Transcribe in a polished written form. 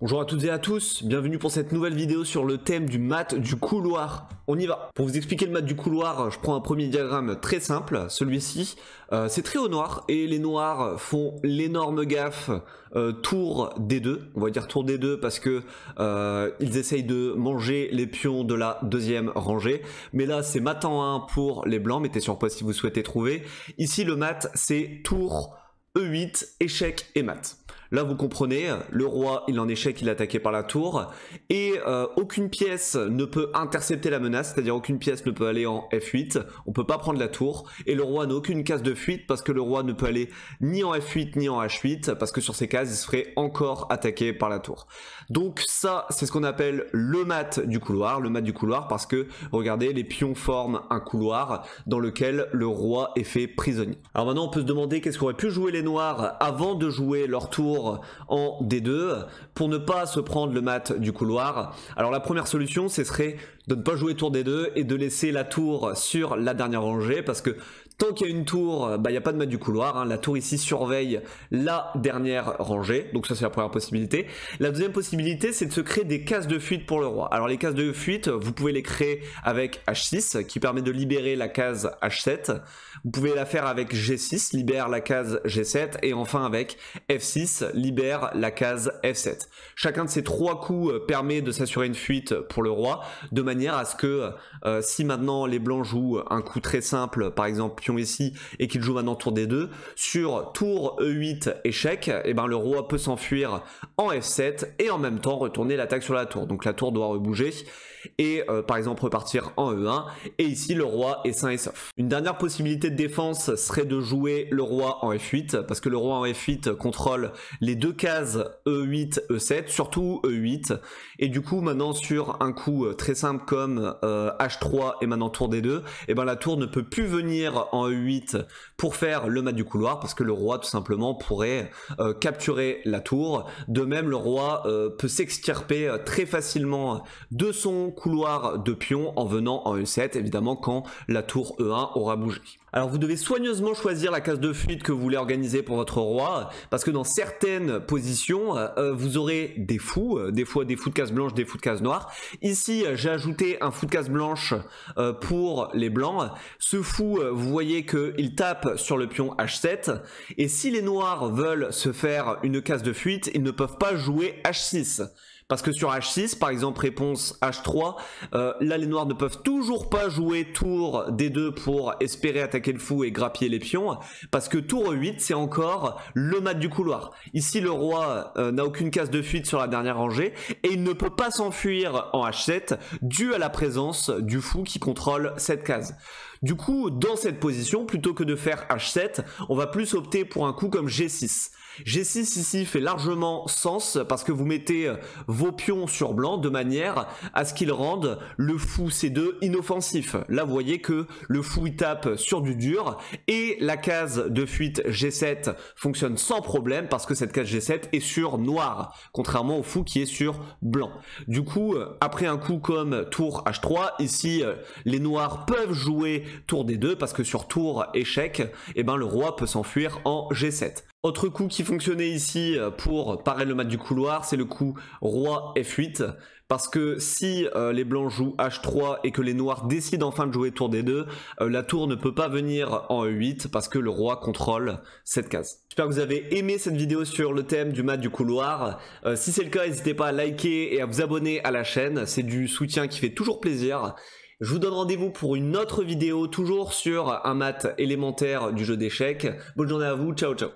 Bonjour à toutes et à tous, bienvenue pour cette nouvelle vidéo sur le thème du mat du couloir. On y va. Pour vous expliquer le mat du couloir, je prends un premier diagramme très simple, celui-ci. C'est très au noir et les noirs font l'énorme gaffe tour D2. On va dire tour D2 parce que ils essayent de manger les pions de la deuxième rangée. Mais là c'est mat en 1 pour les blancs, mettez sur pause si vous souhaitez trouver. Ici le mat c'est tour E8, échec et mat. Là vous comprenez, le roi il est en échec, il est attaqué par la tour et aucune pièce ne peut intercepter la menace, c'est-à-dire aucune pièce ne peut aller en F8, on peut pas prendre la tour et le roi n'a aucune case de fuite parce que le roi ne peut aller ni en F8 ni en H8 parce que sur ces cases il se ferait encore attaquer par la tour. Donc ça c'est ce qu'on appelle le mat du couloir, parce que regardez les pions forment un couloir dans lequel le roi est fait prisonnier. Alors maintenant on peut se demander qu'est-ce qu'auraient pu jouer les noirs avant de jouer leur tour en D2 pour ne pas se prendre le mat du couloir. Alors la première solution ce serait de ne pas jouer tour D2 et de laisser la tour sur la dernière rangée parce que tant qu'il y a une tour, il n'y a pas de mat du couloir, hein. La tour ici surveille la dernière rangée, donc ça c'est la première possibilité. La deuxième possibilité c'est de se créer des cases de fuite pour le roi. Alors les cases de fuite, vous pouvez les créer avec H6 qui permet de libérer la case H7. Vous pouvez la faire avec G6, libère la case G7 et enfin avec F6, libère la case F7. Chacun de ces trois coups permet de s'assurer une fuite pour le roi de manière à ce que si maintenant les blancs jouent un coup très simple, par exemple pion ici, et qu'ils jouent maintenant tour D2, sur tour E8 échec, et ben le roi peut s'enfuir en F7 et en même temps retourner l'attaque sur la tour. Donc la tour doit rebouger et par exemple repartir en E1 et ici le roi est sain et sauf. Une dernière possibilité de défense serait de jouer le roi en F8 parce que le roi en F8 contrôle les deux cases E8, E7, surtout E8 et du coup maintenant sur un coup très simple comme H3 et maintenant tour D2, et ben la tour ne peut plus venir en E8 pour faire le mat du couloir parce que le roi tout simplement pourrait capturer la tour. De même le roi peut s'extirper très facilement de son couloir de pion en venant en E7 évidemment quand la tour E1 aura bougé. Alors vous devez soigneusement choisir la case de fuite que vous voulez organiser pour votre roi parce que dans certaines positions vous aurez des fous, des fois des fous de case blanche, des fous de case noire. Ici j'ai ajouté un fou de case blanche pour les blancs. Ce fou vous voyez qu'il tape sur le pion H7 et si les noirs veulent se faire une case de fuite ils ne peuvent pas jouer H6. Parce que sur H6, par exemple réponse H3, là les noirs ne peuvent toujours pas jouer tour D2 pour espérer attaquer le fou et grappiller les pions, parce que tour E8 c'est encore le mat du couloir. Ici le roi n'a aucune case de fuite sur la dernière rangée, et il ne peut pas s'enfuir en H7, dû à la présence du fou qui contrôle cette case. Du coup, dans cette position, plutôt que de faire H7, on va plus opter pour un coup comme G6. G6 ici fait largement sens parce que vous mettez vos pions sur blanc de manière à ce qu'ils rendent le fou C2 inoffensif. Là vous voyez que le fou il tape sur du dur et la case de fuite G7 fonctionne sans problème parce que cette case G7 est sur noir, contrairement au fou qui est sur blanc. Du coup après un coup comme tour H3, ici les noirs peuvent jouer tour D2 parce que sur tour échec, et ben le roi peut s'enfuir en G7. Autre coup qui fonctionnait ici pour parer le mat du couloir, c'est le coup roi F8. Parce que si les blancs jouent H3 et que les noirs décident enfin de jouer tour D2, la tour ne peut pas venir en E8 parce que le roi contrôle cette case. J'espère que vous avez aimé cette vidéo sur le thème du mat du couloir. Si c'est le cas, n'hésitez pas à liker et à vous abonner à la chaîne. C'est du soutien qui fait toujours plaisir. Je vous donne rendez-vous pour une autre vidéo, toujours sur un mat élémentaire du jeu d'échecs. Bonne journée à vous, ciao ciao.